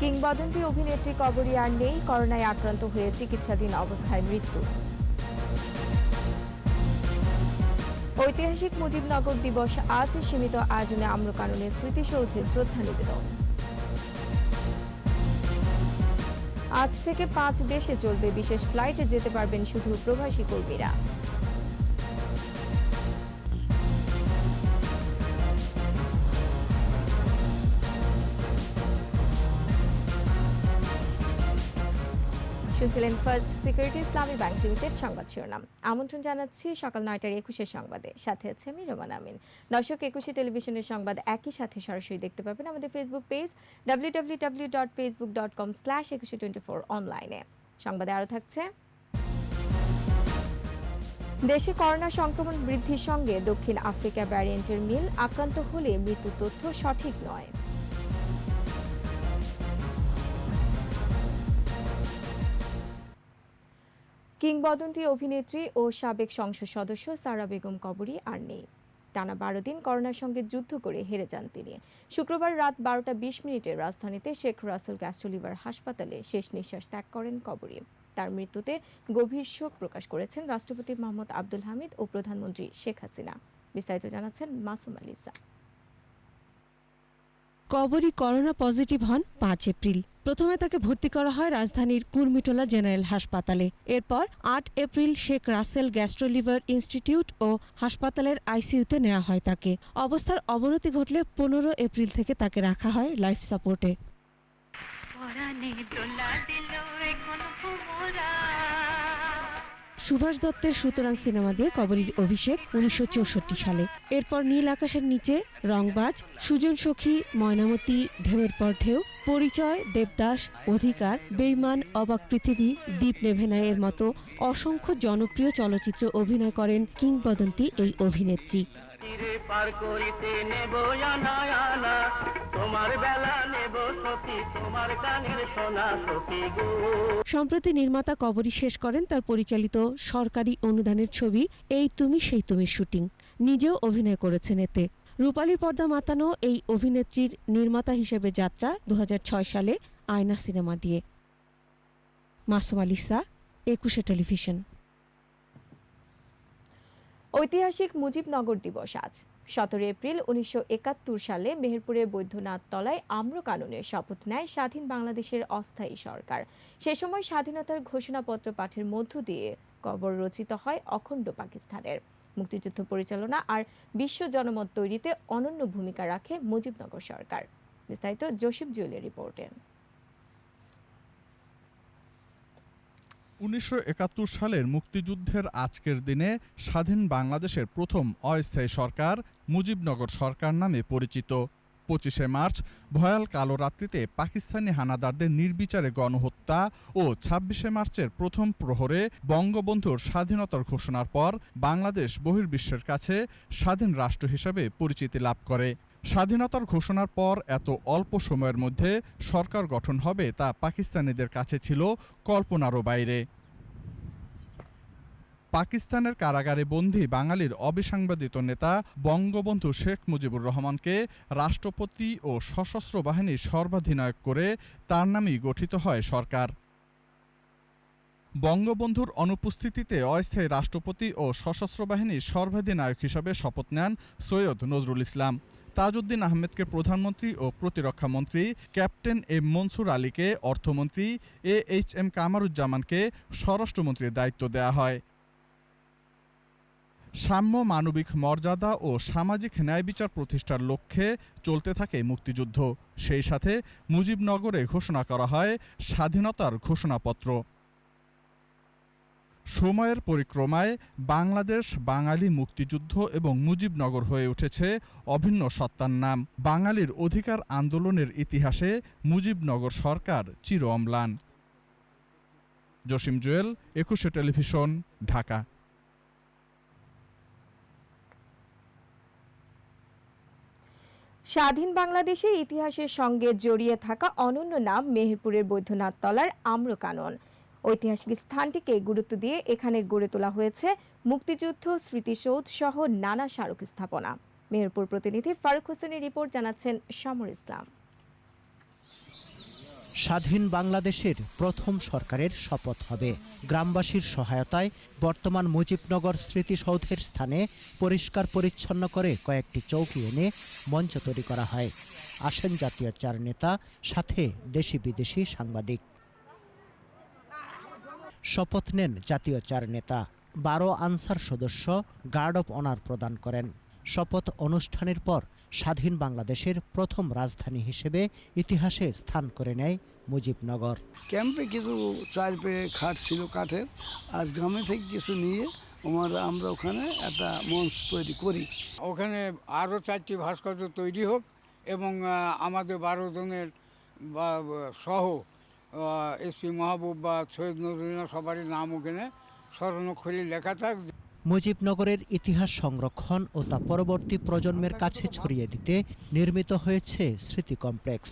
কিংবদন্তি অভিনেত্রী কবরী আর নেই, করোনায় আক্রান্ত হয়ে চিকিৎসাধীন অবস্থায় মৃত্যু। ঐতিহাসিক মুজিবনগর দিবস আজ, সীমিত আয়োজনে আম্রকাননের স্মৃতিসৌধে শ্রদ্ধা নিবেদন। আজ থেকে 5 দেশে চলবে বিশেষ ফ্লাইটে, যেতে পারবেন শুধু প্রবাসী কর্মীরা। শুনছিলেন ফার্স্ট সিকিউরিটি ইসলামী ব্যাংক লিমিটেড সংবাদ শিরোনাম। আমন্ত্রণ জানাচ্ছি সকাল 9টার 21 সংবাদে, সাথে আছে আমি রোমান আমিন। দর্শক, 21 টেলিভিশনের সংবাদ একই সাথে সরাসরি দেখতে পাবেন আমাদের ফেসবুক পেজ www.facebook.com/2124 অনলাইনে। সংবাদে আরও থাকছে, দেশে করোনা সংক্রমণ বৃদ্ধির সঙ্গে দক্ষিণ আফ্রিকা ভ্যারিয়েন্টের মিল, আক্রান্ত হলে মৃত্যুর তথ্য সঠিক নয়। কিংবদন্তি অভিনেত্রী ও সাবেক সংসদ সদস্য সারা বেগম কবরী আর নেই। টানা 12 দিন করোনার সঙ্গে যুদ্ধ করে হেরে যান তিনি। শুক্রবার রাত 12টা 20 মিনিটে রাজধানীতে শেখ রাসেল গ্যাস্ট্রোলিভার হাসপাতালে শেষ নিঃশ্বাস ত্যাগ করেন কবরী। তার মৃত্যুতে গভীর শোক প্রকাশ করেছেন রাষ্ট্রপতি মোহাম্মদ আব্দুল হামিদ ও প্রধানমন্ত্রী শেখ হাসিনা। বিস্তারিত জানাচ্ছেন মাসুম আলিসা। কবরী করোনা পজিটিভ হন 5 এপ্রিল। প্রথমে তাকে ভর্তি করা হয় রাজধানীর কুর্মিটোলা জেনারেল হাসপাতালে। এরপর 8 April Sheikh Russel gastro liver institute ও হাসপাতালের আইসিইউতে নেওয়া হয় তাকে। অবস্থার অবনতি ঘটলে 15 এপ্রিল থেকে তাকে রাখা হয় লাইফ সাপোর্টে। সুভাষ দত্তের সুতরাং সিনেমা দিয়ে কবরীর অভিষেক 1964 সালে। এরপর নীল আকাশের নিচে, রংবাজ, সুজন সখী, ময়নামতি, ঢেউয়ের পর ঢেউ, পরিচয়, দেবদাস, অধিকার, বেইমান, অবাক পৃথিবী, দ্বীপ নেভেনায় এর মতো অসংখ্য জনপ্রিয় চলচ্চিত্রে অভিনয় করেন কিংবদন্তি এই অভিনেত্রী। সম্প্রতি নির্মাতা কবরী শেষ করেন তার পরিচালিত সরকারি অনুদানের ছবি এই তুমি সেই তুমি শুটিং। নিজেও অভিনয় করেছেন এতে। রূপালী পর্দা মাতানো এই অভিনেত্রীর নির্মাতা হিসেবে যাত্রা 2006 সালে আয়না সিনেমা দিয়ে। মাসুম আলিসা, 21 টেলিভিশন। ঐতিহাসিক মুজিবনগর দিবস আজ। 17 এপ্রিল 1971 সালে মেহেরপুরের বৈদ্যনাথ তলায় আম্রকাননের শপথ নেয় স্বাধীন বাংলাদেশের অস্থায়ী সরকার। সে সময় স্বাধীনতার ঘোষণাপত্র পাঠের মধ্য দিয়ে কবর রচিত হয় অখণ্ড পাকিস্তানের। মুক্তিযুদ্ধ পরিচালনা আর বিশ্ব জনমত তৈরিতে অনন্য ভূমিকা রাখে মুজিবনগর সরকার। বিস্তারিত জসিম জুয়েলের রিপোর্টে। 1971 সালের মুক্তিযুদ্ধের আজকের দিনে স্বাধীন বাংলাদেশের প্রথম অস্থায়ী সরকার মুজিবনগর সরকার নামে পরিচিত। 25শে মার্চ ভয়াল কালো রাত্রিতে পাকিস্তানি হানাদারদের নির্বিচারে গণহত্যা ও 26শে মার্চের প্রথম প্রহরে বঙ্গবন্ধুর স্বাধীনতার ঘোষণার পর বাংলাদেশ বহির্বিশ্বের কাছে স্বাধীন রাষ্ট্র হিসেবে পরিচিতি লাভ করে। স্বাধীনতার ঘোষণার পর এত অল্প সময়ের মধ্যে সরকার গঠন হবে তা পাকিস্তানিদের কাছে ছিল কল্পনারও বাইরে। পাকিস্তানের কারাগারে বন্দী বাঙালির অবিসংবাদিত নেতা বঙ্গবন্ধু শেখ মুজিবুর রহমানকে রাষ্ট্রপতি ও সশস্ত্র বাহিনীর সর্বাধিনায়ক করে তার নামেই গঠিত হয় সরকার। বঙ্গবন্ধুর অনুপস্থিতিতে অস্থায়ী রাষ্ট্রপতি ও সশস্ত্র বাহিনীর সর্বাধিনায়ক হিসাবে শপথ নেন সৈয়দ নজরুল ইসলাম। তাজউদ্দিন আহমেদকে প্রধানমন্ত্রী ও প্রতিরক্ষামন্ত্রী, ক্যাপ্টেন এম মনসুর আলীকে অর্থমন্ত্রী, এইচ.এম কামারুজ্জামানকে স্বরাষ্ট্রমন্ত্রীর দায়িত্ব দেয়া হয়। সাম্য, মানবিক মর্যাদা ও সামাজিক ন্যায় বিচার প্রতিষ্ঠার লক্ষ্যে চলতে থাকে মুক্তিযুদ্ধ। সেই সাথে মুজিবনগরে ঘোষণা করা হয় স্বাধীনতার ঘোষণাপত্র। সময়ের পরিক্রমায় বাংলাদেশ, বাঙালি মুক্তিযুদ্ধ এবং মুজিবনগর হয়ে উঠেছে অভিন্ন সত্তার নাম। বাঙালির অধিকার আন্দোলনের ইতিহাসে মুজিবনগর সরকার চির অম্লান। জসিম জুয়েল, 21 টেলিভিশন, ঢাকা। স্বাধীন বাংলাদেশের ইতিহাসের সঙ্গে জড়িয়ে থাকা অনন্য নাম মেহেরপুরের বৈদ্যনাথ তলার আম্রকানন। ঐতিহাসিক স্থানটিকে গুরুত্ব দিয়ে এখানে গড়ে তোলা হয়েছে মুক্তিযুদ্ধ স্মৃতিসৌধ সহ নানা স্মারক স্থাপনা। মেহেরপুর প্রতিনিধি ফারুক হোসেনের রিপোর্ট, জানাচ্ছেন সমর ইসলাম। স্বাধীন বাংলাদেশের প্রথম সরকারের শপথ হবে। গ্রামবাসীর সহায়তায় বর্তমান মুজিবনগর স্মৃতিসৌধের স্থানে পরিষ্কার পরিচ্ছন্ন করে কয়েকটি চৌকি এনে মঞ্চ তৈরি করা হয়। আসেন জাতীয় চার নেতা, সাথে দেশি বিদেশি সাংবাদিক। শপথ নেন জাতীয় চার নেতা। 12 আনসার সদস্য গার্ড অব অনার প্রদান করেন। শপথ অনুষ্ঠানের পর স্বাধীন বাংলাদেশের প্রথম রাজধানী হিসেবে ইতিহাসে স্থান করে নেয় মুজিবনগর। ক্যাম্পে কিছু চার পেয়ে খাট ছিল কাঠের, আর গ্রামে থেকে কিছু নিয়ে আমরা ওখানে একটা মঞ্চ তৈরি করি। ওখানে আরও 4টি ভাস্কর্য তৈরি হোক এবং আমাদের 12 জনের সহ এসপি মাহবুব বা সৈয়দ নজরুল্লাহ সবারই নাম ওখানে স্মরণাক্ষরে লেখা থাক। মুজিবনগরের ইতিহাস সংরক্ষণ ও তা পরবর্তী প্রজন্মের কাছে ছড়িয়ে দিতে নির্মিত হয়েছে স্মৃতি কমপ্লেক্স।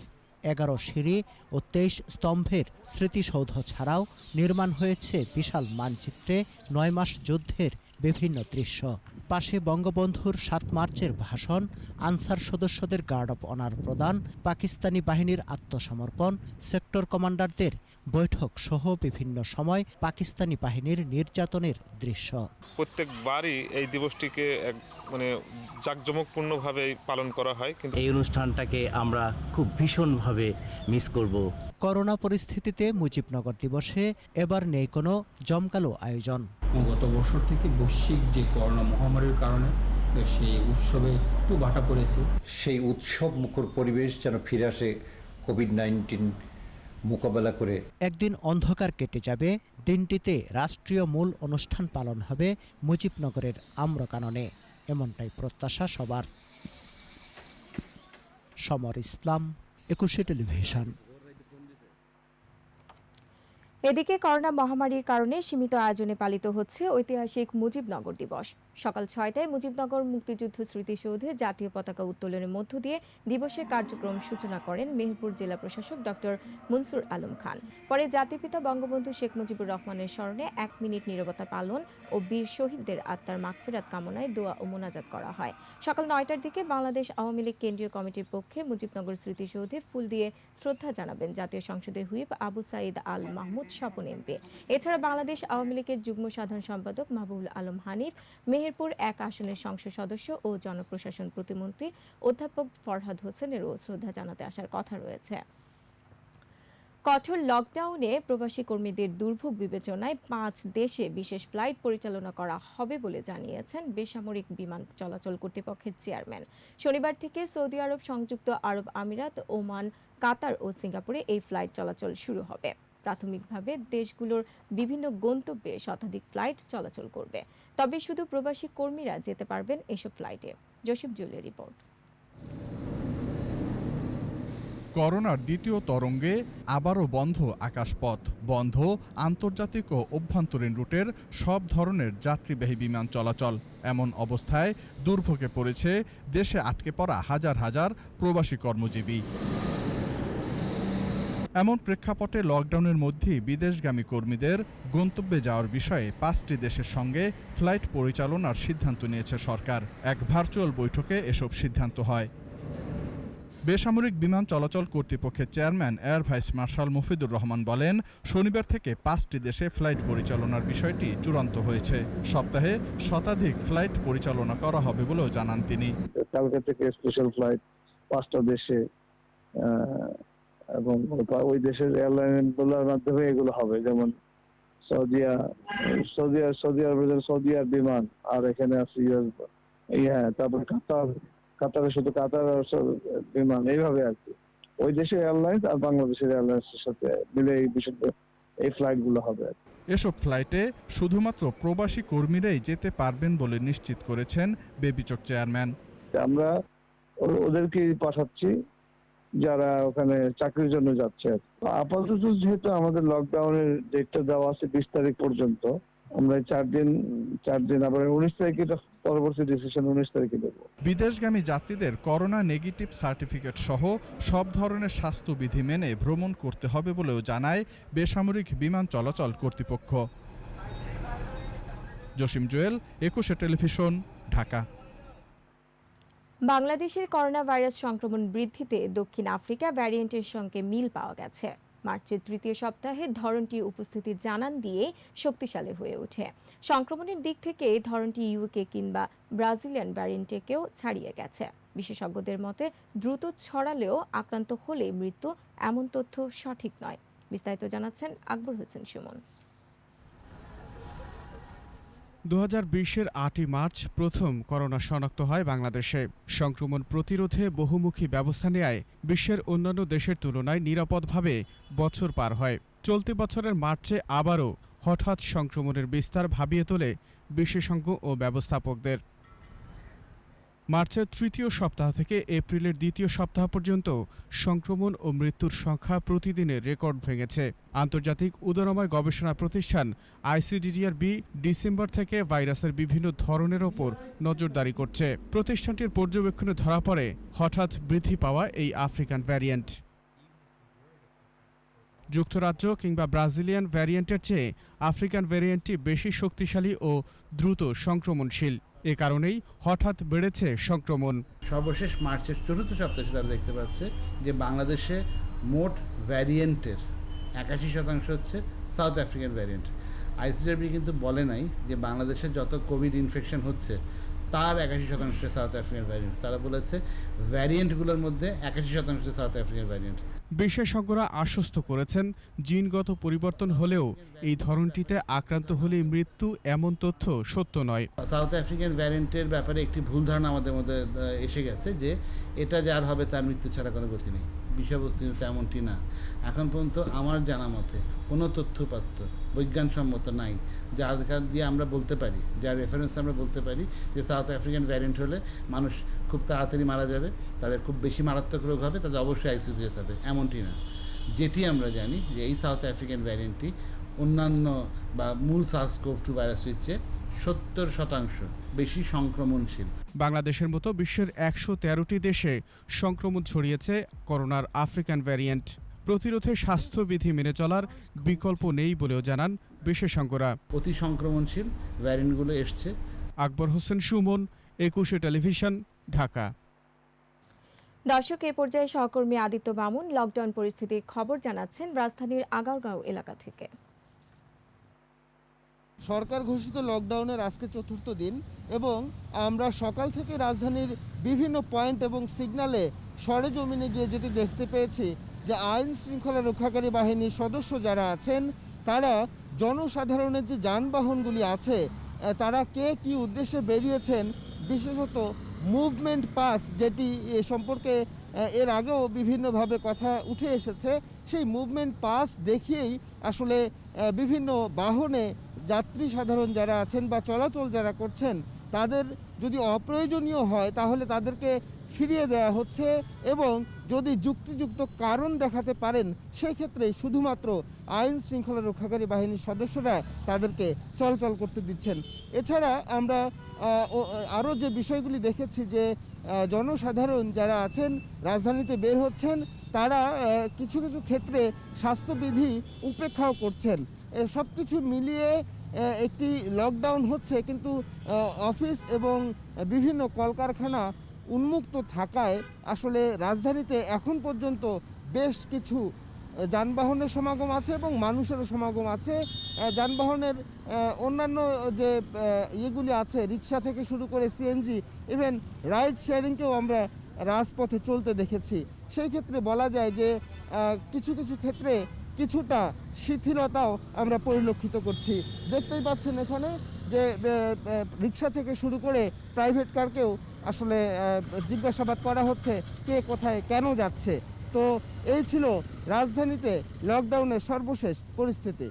11 সিঁড়ি ও 23 স্তম্ভের স্মৃতিসৌধ ছাড়াও নির্মাণ হয়েছে বিশাল মানচিত্রে 9 মাস যুদ্ধের বিভিন্ন দৃশ্য। পাশে বঙ্গবন্ধুর 7 মার্চের ভাষণ, আনসার সদস্যদের গার্ড অব অনার প্রদান, পাকিস্তানি বাহিনীর আত্মসমর্পণ, সেক্টর কমান্ডারদের বৈঠক সহ বিভিন্ন সময় পাকিস্তানি বাহিনীর নির্যাতনের দৃশ্য। প্রত্যেকবারই এই দিবসটিকে জাঁকজমকপূর্ণভাবে পালন করা হয়, কিন্তু এই অনুষ্ঠানটাকে আমরা খুব ভীষণভাবে মিস করব। করোনা পরিস্থিতিতে মুজিবনগর দিবসে এবার নেই কোনো জমকালো আয়োজন। গত বছর থেকে বৈশ্বিক যে করোনা মহামারীর কারণে সেই উৎসবে একটু বাটা পড়েছে। সেই উৎসব মুখর পরিবেশ যেন ফিরে আসে কোভিড-19 মোকাবেলা করে। একদিন অন্ধকার কেটে যাবে, দিনটিতে রাষ্ট্রীয় মূল অনুষ্ঠান পালন হবে মুজিবনগরের আম্রকাননে, এমনটাই প্রত্যাশা সবার। সমর ইসলাম, 21 টেলিভিশন। এদিকে করোনা মহামারীর কারণে সীমিত আয়োজনে পালিত হচ্ছে ঐতিহাসিক মুজিবনগর দিবস। সকাল 6টায় মুজিবনগর মুক্তিযুদ্ধ স্মৃতিসৌধে জাতীয় পতাকা উত্তোলনের মধ্য দিয়ে দিবসের কার্যক্রম সূচনা করেন মেহেরপুর জেলা প্রশাসক ডক্টর মনসুর আলম খান। পরে জাতির পিতা বঙ্গবন্ধু শেখ মুজিবুর রহমানের স্মরণে 1 মিনিট নীরবতা পালন ও বীর শহীদদের আত্মার মাগফিরাত কামনায় দোয়া ও মোনাজাত করা হয়। সকাল 9টার দিকে বাংলাদেশ আওয়ামী লীগ কেন্দ্রীয় কমিটির পক্ষে মুজিবনগর স্মৃতিসৌধে ফুল দিয়ে শ্রদ্ধা জানাবেন জাতীয় সংসদের হুইপ আবু সাঈদ আল মাহমুদ স্বপন এমপি। এছাড়া বাংলাদেশ আওয়ামী লীগের যুগ্ম সাধারণ সম্পাদক মাহবুবুল আলম হানিফ, মেহেরপুর 1 আসনের সংসদ সদস্য ও জনপ্রশাসন প্রতিমন্ত্রী অধ্যাপক ফরহাদ হোসেনেরও শ্রদ্ধা জানাতে আসার কথা রয়েছে। কঠোর লকডাউনে প্রবাসী কর্মীদের দুর্ভোগ বিবেচনায় 5 দেশে বিশেষ ফ্লাইট পরিচালনা করা হবে বলে জানিয়েছেন বেসামরিক বিমান চলাচল কর্তৃপক্ষের চেয়ারম্যান। শনিবার থেকে সৌদি আরব, সংযুক্ত আরব আমিরাত, ওমান, কাতার ও সিঙ্গাপুরে এই ফ্লাইট চলাচল শুরু হবে। প্রাথমিকভাবে দেশগুলোর বিভিন্ন গন্তব্যে শতাধিক ফ্লাইট চলাচল করবে। তবে শুধু প্রবাসী কর্মীরা যেতে পারবেন এসব ফ্লাইটে। জসিম জুয়েলের রিপোর্ট। করোনার দ্বিতীয় তরঙ্গে আবারও বন্ধ আকাশপথ, বন্ধ আন্তর্জাতিক ও অভ্যন্তরীণ রুটের সব ধরনের যাত্রীবাহী বিমান চলাচল। এমন অবস্থায় দুর্ভোগে পড়েছে দেশে আটকে পড়া হাজার হাজার প্রবাসী কর্মজীবী। এমন প্রেক্ষাপটে লকডাউনের মধ্যেই বিদেশগামী কর্মীদের গন্তব্যে যাওয়ার বিষয়ে 5টি দেশের সঙ্গে ফ্লাইট পরিচালনার সিদ্ধান্ত নিয়েছে সরকার। এক ভার্চুয়াল বৈঠকে এসব সিদ্ধান্ত হয়। বেসামরিক বিমান চলাচল কর্তৃপক্ষের chairman air vice marshal Mufidur Rahman বলেন, শনিবার থেকে 5টি দেশে ফ্লাইট পরিচালনার বিষয়টি চূড়ান্ত হয়েছে। সপ্তাহে শতাধিক ফ্লাইট পরিচালনা করা হবে বলেও জানান তিনি। কালকে থেকে স্পেশাল ফ্লাইট 5টা দেশে এবং ওই দেশের এয়ারলাইনগুলোর মাধ্যমে এগুলো হবে, যেমন সৌদি আরবের বিমান, আর এখানে আছে তারপর কাতারে শুধু কাতার বিমান, এইভাবে আর কি ওই দেশের এয়ারলাইন্স আর বাংলাদেশের এয়ারলাইন্সের সাথে মিলে এই ফ্লাইট গুলো হবে। এসব ফ্লাইটে শুধুমাত্র প্রবাসী কর্মীরাই যেতে পারবেন বলে নিশ্চিত করেছেন বেবিচক চেয়ারম্যান। আমরা ওদেরকে পাঠাচ্ছি যারা ওখানে চাকরির জন্য যাচ্ছে। আপাতত যেহেতু আমাদের লকডাউনের ডেটটা দেওয়া আছে 20 তারিখ পর্যন্ত, আমরা 4 দিন আবার 19 তারিখে পরবর্তী ডিসিশন 19 তারিখে দেব। বিদেশগামী যাত্রীদের করোনা নেগেটিভ সার্টিফিকেট সহ সব ধরনের স্বাস্থ্যবিধি মেনে ভ্রমণ করতে হবে বলেও জানায় বেসামরিক বিমান চলাচল কর্তৃপক্ষ। জসিম জুয়েল, 21 টেলিভিশন, ঢাকা। বাংলাদেশের করোনা ভাইরাস সংক্রমণ বৃদ্ধিতে দক্ষিণ আফ্রিকা ভ্যারিয়েন্টের সঙ্গে মিল পাওয়া গেছে। মার্চের তৃতীয় সপ্তাহে ধরনটি উপস্থিতি জানান দিয়ে শক্তিশালী হয়ে ওঠে। সংক্রমণের দিক থেকে ধরনটি ইউকে কিংবা ব্রাজিলিয়ান ভ্যারিয়েন্টকেও ছাড়িয়ে গেছে। বিশেষজ্ঞদের মতে দ্রুত ছড়ালেও আক্রান্ত হলে মৃত্যু, এমন তথ্য সঠিক নয়। বিস্তারিত জানাচ্ছেন আকবর হোসেন সুমন। 2020-এর 8ই মার্চ প্রথম করোনা শনাক্ত হয় বাংলাদেশে। সংক্রমণ প্রতিরোধে বহুমুখী ব্যবস্থা নেয় বিশ্বের অন্যান্য দেশের তুলনায় নিরাপদভাবে বছর পার হয়। চলতি বছরের মার্চে আবারও হঠাৎ সংক্রমণের বিস্তার ভাবিয়ে তোলে বিশেষজ্ঞ ও ব্যবস্থাপকদের। মার্চের তৃতীয় সপ্তাহ থেকে এপ্রিলের দ্বিতীয় সপ্তাহ পর্যন্ত সংক্রমণ ও মৃত্যুর সংখ্যা প্রতিদিনের রেকর্ড ভেঙেছে। আন্তর্জাতিক উদরময় গবেষণা প্রতিষ্ঠান ICDDR-B ডিসেম্বর থেকে ভাইরাসের বিভিন্ন ধরনের ওপর নজরদারি করছে। প্রতিষ্ঠানটির পর্যবেক্ষণে ধরা পড়ে হঠাৎ বৃদ্ধি পাওয়া এই আফ্রিকান ভ্যারিয়েন্ট। যুক্তরাজ্য কিংবা ব্রাজিলিয়ান ভ্যারিয়েন্টের চেয়ে আফ্রিকান ভ্যারিয়েন্টটি বেশি শক্তিশালী ও দ্রুত সংক্রমণশীল। এ কারণেই হঠাৎ বেড়েছে সংক্রমণ। সর্বশেষ মার্চের চতুর্থ সপ্তাহে তারা দেখতে পাচ্ছে যে বাংলাদেশে মোট ভ্যারিয়েন্টের 81% হচ্ছে সাউথ আফ্রিকান ভ্যারিয়েন্ট। ICDR-B কিন্তু বলে নাই যে বাংলাদেশে যত কোভিড ইনফেকশন হচ্ছে তার 81% সাউথ আফ্রিকান ভ্যারিয়েন্ট। তারা বলেছে ভ্যারিয়েন্টগুলোর মধ্যে 81% সাউথ আফ্রিকান ভ্যারিয়েন্ট। বিশেষজ্ঞরা আশ্বস্ত করেছেন, জিনগত পরিবর্তন হলেও এই ধরনটিতে আক্রান্ত হলে মৃত্যু, এমন তথ্য সত্য নয়। সাউথ আফ্রিকান ভ্যারিয়েন্টের ব্যাপারে একটি ভুল ধারণা আমাদের মধ্যে এসে গেছে যে এটা যার হবে তার মৃত্যু ছাড়া কোনো গতি নেই। বিষয়বস্তু কিন্তু তেমনটি না। এখন পর্যন্ত আমার জানা মতে কোনো তথ্যপাত্র বৈজ্ঞানসম্মত নাই যার দিয়ে আমরা বলতে পারি, যার রেফারেন্স আমরা বলতে পারি যে সাউথ আফ্রিকান ভ্যারিয়েন্ট হলে মানুষ খুব তাড়াতাড়ি মারা যাবে, তাদের খুব বেশি মারাত্মক রোগ হবে, তাদের অবশ্যই আইসিইউতে যেতে হবে, এমনটি না। যেটি আমরা জানি যে এই সাউথ আফ্রিকান ভ্যারিয়েন্টটি অন্যান্য বা মূল SARS-CoV-2 ভাইরাসটির চেয়ে 70% বেশি সংক্রমণশীল। বাংলাদেশের মতো বিশ্বের 113টি দেশে সংক্রমণ ছড়িয়েছে করোনার আফ্রিকান ভ্যারিয়েন্ট। প্রতিরোধে স্বাস্থ্যবিধি মেনে চলার বিকল্প নেই বলেও জানান বিশেষজ্ঞরা। অতি সংক্রমণশীল ভ্যারিয়েন্টগুলো এসছে। আকবর হোসেন সুমন, 21 টেলিভিশন, ঢাকা। দর্শক, এ পর্যায়ে সহকর্মী আদিত্য বামুন লকডাউন পরিস্থিতির খবর জানাচ্ছেন রাজধানীর আগারগাঁও এলাকা থেকে। সরকার ঘোষিত লকডাউনের আজকে চতুর্থ দিন এবং আমরা সকাল থেকে রাজধানীর বিভিন্ন পয়েন্ট এবং সিগন্যালে সরেজমিনে গিয়ে যেটি দেখতে পেয়েছি যে আইন শৃঙ্খলা রক্ষাকারী বাহিনীর সদস্য যারা আছেন তারা জনসাধারণের যে যানবাহনগুলি আছে তারা কে কী উদ্দেশ্যে বেরিয়েছেন, বিশেষত মুভমেন্ট পাস যেটি এ সম্পর্কে এর আগেও বিভিন্নভাবে কথা উঠে এসেছে, সেই মুভমেন্ট পাস দেখিয়েই আসলে বিভিন্ন বাহনে যাত্রী সাধারণ যারা আছেন বা চলাচল যারা করছেন তাদের যদি অপ্রয়োজনীয় হয় তাহলে তাদেরকে ফিরিয়ে দেওয়া হচ্ছে এবং যদি যুক্তিযুক্ত কারণ দেখাতে পারেন সেক্ষেত্রে শুধুমাত্র আইন শৃঙ্খলা রক্ষাকারী বাহিনীর সদস্যরা তাদেরকে চলাচল করতে দিচ্ছেন। এছাড়া আমরা আরও যে বিষয়গুলি দেখেছি যে জনসাধারণ যারা আছেন রাজধানীতে বের হচ্ছেন তারা কিছু কিছু ক্ষেত্রে স্বাস্থ্যবিধি উপেক্ষাও করছেন। সব কিছু মিলিয়ে একটি লকডাউন হচ্ছে, কিন্তু অফিস এবং বিভিন্ন কলকারখানা উন্মুক্ত থাকায় আসলে রাজধানীতে এখন পর্যন্ত বেশ কিছু যানবাহনের সমাগম আছে এবং মানুষেরও সমাগম আছে। যানবাহনের অন্যান্য যে ইয়েগুলি আছে, রিক্সা থেকে শুরু করে সিএনজি, ইভেন রাইড শেয়ারিংকেও আমরা রাজপথে চলতে দেখেছি। সেই ক্ষেত্রে বলা যায় যে কিছু কিছু ক্ষেত্রে কিছুটা শিথিলতাও আমরা পরিলক্ষিত করছি। দেখতেই পাচ্ছেন এখানে যে রিক্সা থেকে শুরু করে প্রাইভেট কারকেও আসলে জিজ্ঞাসাবাদ করা হচ্ছে কে কোথায় কেন যাচ্ছে। তো এই ছিল রাজধানীতে লকডাউনের সর্বশেষ পরিস্থিতি।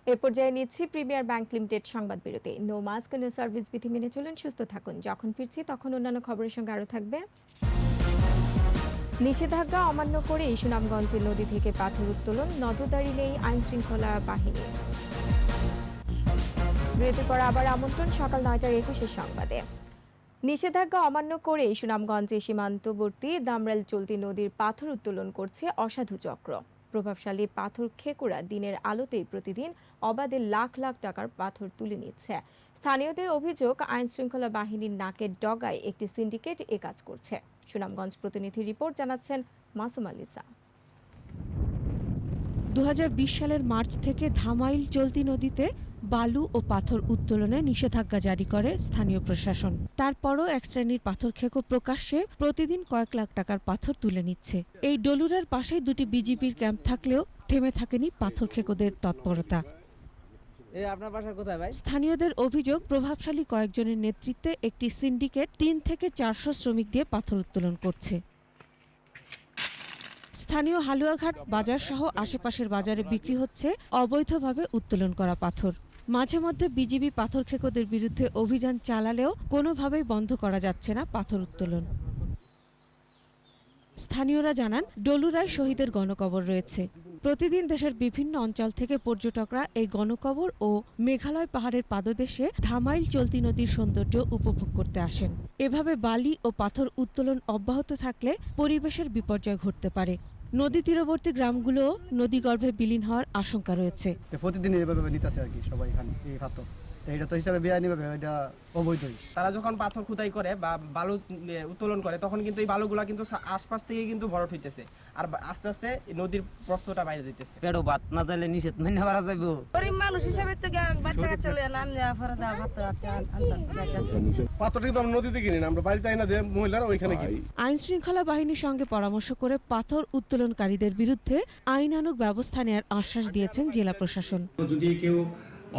এ পর্যায়ে নিচ্ছি প্রিমিয়ার ব্যাংক লিমিটেড সংবাদ বিরতি। নো মাস্ক নো সার্ভিস বিধি মেনে চলুন, সুস্থ থাকুন। যখন ফিরছি তখন অন্যান্য খবরের সঙ্গে আরও থাকবে। নিষেধাজ্ঞা অমান্য করে সুনামগঞ্জের নদী থেকে পাথর উত্তোলন, নজরদারি নেই আইন শৃঙ্খলা বাহিনী। বিরতির পর আবার আমন্ত্রণ সকাল 9:21 সংবাদে। নিষেধাজ্ঞা অমান্য করে সুনামগঞ্জে সীমান্তবর্তী দামরাইল চলতি নদীর পাথর উত্তোলন করছে অসাধু চক্র। প্রভাবশালী পাথর খেকুরা দিনের আলোতেই প্রতিদিন অবাধে লাখ লাখ টাকার পাথর তুলে নিচ্ছে। স্থানীয়দের অভিযোগ, আইন শৃঙ্খলা বাহিনীর নাকের ডগায় একটি সিন্ডিকেট এ কাজ করছে। সুনামগঞ্জ প্রতিনিধি রিপোর্ট জানাচ্ছেন মাসুম আলিসা। 2020 সালের মার্চ থেকে ধামাইল চলতি নদীতে বালু ও পাথর উত্তোলনে নিষেধাজ্ঞা জারি করে স্থানীয় প্রশাসন। তারপরও এক শ্রেণীর পাথর খেকো প্রকাশ্যে প্রতিদিন কয়েক লাখ টাকার পাথর তুলে নিচ্ছে। এই ডলুরার পাশেই দুটি বিজিবির ক্যাম্প থাকলেও থেমে থাকেনি পাথর খেকোদের তৎপরতা। স্থানীয়দের অভিযোগ, প্রভাবশালী কয়েকজনের নেতৃত্বে একটি সিন্ডিকেট 3 থেকে 400 শ্রমিক দিয়ে পাথর উত্তোলন করছে। স্থানীয় হালুয়াঘাট বাজার সহ আশেপাশের বাজারে বিক্রি হচ্ছে অবৈধভাবে উত্তোলন করা পাথর। মাঝে মধ্যে বিজিবি পাথর খেকোদের বিরুদ্ধে অভিযান চালালেও কোনোভাবেই বন্ধ করা যাচ্ছে না পাথর উত্তোলন। স্থানীয়রা জানান, ডলুরায় শহীদের গণকবর রয়েছে। প্রতিদিন দেশের বিভিন্ন অঞ্চল থেকে পর্যটকরা এই গণকবর ও মেঘালয় পাহাড়ের পাদদেশে ধামাইল চলতি নদীর সৌন্দর্য উপভোগ করতে আসেন। এভাবে বালি ও পাথর উত্তোলন অব্যাহত থাকলে পরিবেশের বিপর্যয় ঘটতে পারে। নদী তীরবর্তী গ্রামগুলো নদীগর্ভে বিলীন হওয়ার আশঙ্কা রয়েছে। প্রতিদিন এইভাবে নিতেছে আর কি সবাই এখানে এই পাথর, এটা তো হিসাবে বেআইনিভাবে এটা অবৈধই। তারা যখন পাথর খুদাই করে বা বালু উত্তোলন করে তখন কিন্তু এই বালুগুলা কিন্তু আশপাশ থেকে কিন্তু ভরাট হইতেছে আর আস্তে আস্তে নদীর প্রস্থটা বাইরে যেতেছে। পেড়ো ভাত না দিলে নিষেধ মেনে করা যাবে। গরিব মানুষ হিসাবে তো বাচ্চা কাচ্চা লইয়া নাম দেওয়া ফরা দেওয়া ভাত পাথরটা কিন্তু আমরা নদীতে কিনি না, আমরা বাড়িতে আইনা দিয়ে মহিলারা ওইখানে কিনি। আইন শৃঙ্খলা বাহিনীর সঙ্গে পরামর্শ করে পাথর উত্তোলনকারীদের বিরুদ্ধে আইনানুগ ব্যবস্থা নেওয়ার আশ্বাস দিয়েছেন জেলা প্রশাসন। যদি কেউ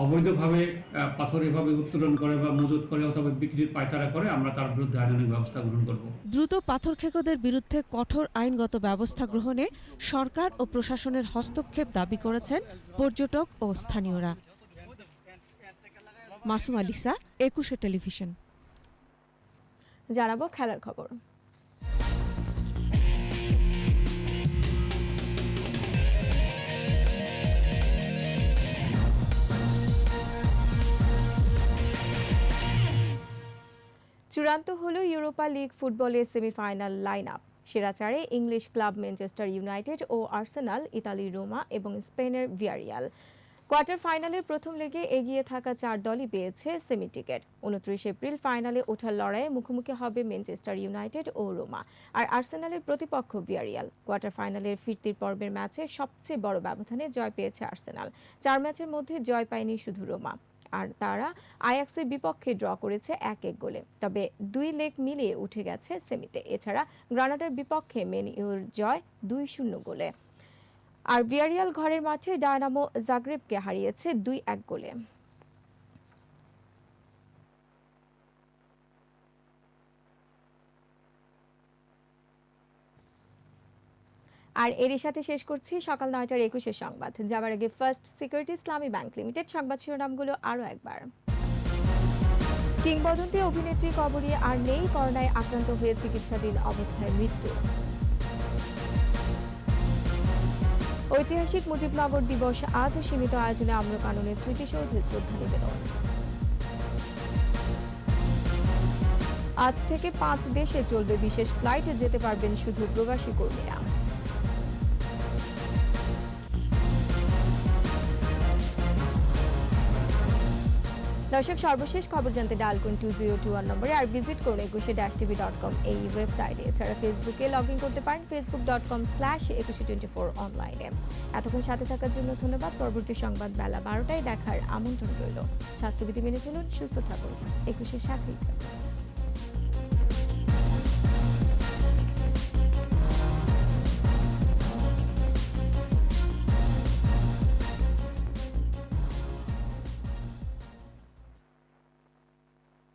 অবৈধভাবে পাথর এভাবে উত্তোলন করে বা মজুত করে অথবা বিক্রির পায়তারা করে, আমরা তার বিরুদ্ধে আইনানুগ ব্যবস্থা গ্রহণ করব। দ্রুত পাথর খেকোদের বিরুদ্ধে কঠোর আইনগত ব্যবস্থা গ্রহণে সরকার ও প্রশাসনের হস্তক্ষেপ দাবি করেছেন পর্যটক ও স্থানীয়রা। মাসুম আলিসা, 21 টেলিভিশন। জানাবো খেলার খবর। চূড়ান্ত হলো ইউরোপা লিগ ফুটবলের সেমিফাইনাল লাইন আপ। সেরা চারে ইংলিশ ক্লাব ম্যানচেস্টার ইউনাইটেড ও আর্সেনাল, ইতালির রোমা এবং স্পেনের ভিয়ারিয়াল। কোয়ার্টার ফাইনালের প্রথম লেগে এগিয়ে থাকা 4 দলই পেয়েছে সেমি টিকেট। 29 এপ্রিল ফাইনালে ওঠার লড়াইয়ে মুখোমুখি হবে ম্যানচেস্টার ইউনাইটেড ও রোমা, আর আর্সেনালের প্রতিপক্ষ ভিয়ারিয়াল। কোয়ার্টার ফাইনালের ফিরতির পর্বের ম্যাচে সবচেয়ে বড় ব্যবধানে জয় পেয়েছে আর্সেনাল। 4 ম্যাচের মধ্যে জয় পায়নি শুধু রোমা, আর তারা আয়াক্সের বিপক্ষে ড্র করেছে 1-1 গোলে। তবে 2 লেগ মিলিয়ে উঠে গেছে সেমিতে। এছাড়া গ্রানাডার বিপক্ষে ম্যান ইউর জয় 2-0 গোলে। আর ভিয়ারিয়াল ঘরের মাঠে ডায়নামো জাগ্রেবকে হারিয়েছে 2-1 গোলে। আর এরই সাথে শেষ করছি সকাল 9টার 21 সংবাদ। যাবার আগে ফার্স্ট সিকিউরিটি ইসলামী ব্যাংক লিমিটেড সংবাদ শিরোনামগুলো আরও একবার। কিংবদন্তি অভিনেত্রী কবরী আর নেই, করোনায় আক্রান্ত হয়ে চিকিৎসাধীন অবস্থায় মৃত্যু। ঐতিহাসিক মুজিবনগর দিবস আজ, সীমিত আয়োজনে আম্রকাননের স্মৃতিসৌধে শ্রদ্ধা নিবেদন। আজ থেকে 5 দেশে চলবে বিশেষ ফ্লাইটে, যেতে পারবেন শুধু প্রবাসী কর্মীরা। দর্শক, সর্বশেষ খবর জানতে ডায়াল করুন 2021 নম্বরে, আর ভিজিট করুন 21-tv.com এই ওয়েবসাইটে। এছাড়া ফেসবুকে লগ ইন করতে পারেন facebook.com/2124 অনলাইনে। এতক্ষণ সাথে থাকার জন্য ধন্যবাদ। পরবর্তী সংবাদ বেলা 12টায় দেখার আমন্ত্রণ রইল। স্বাস্থ্যবিধি মেনে চলুন, সুস্থ থাকুন, 21-এর সাথেই থাকুন।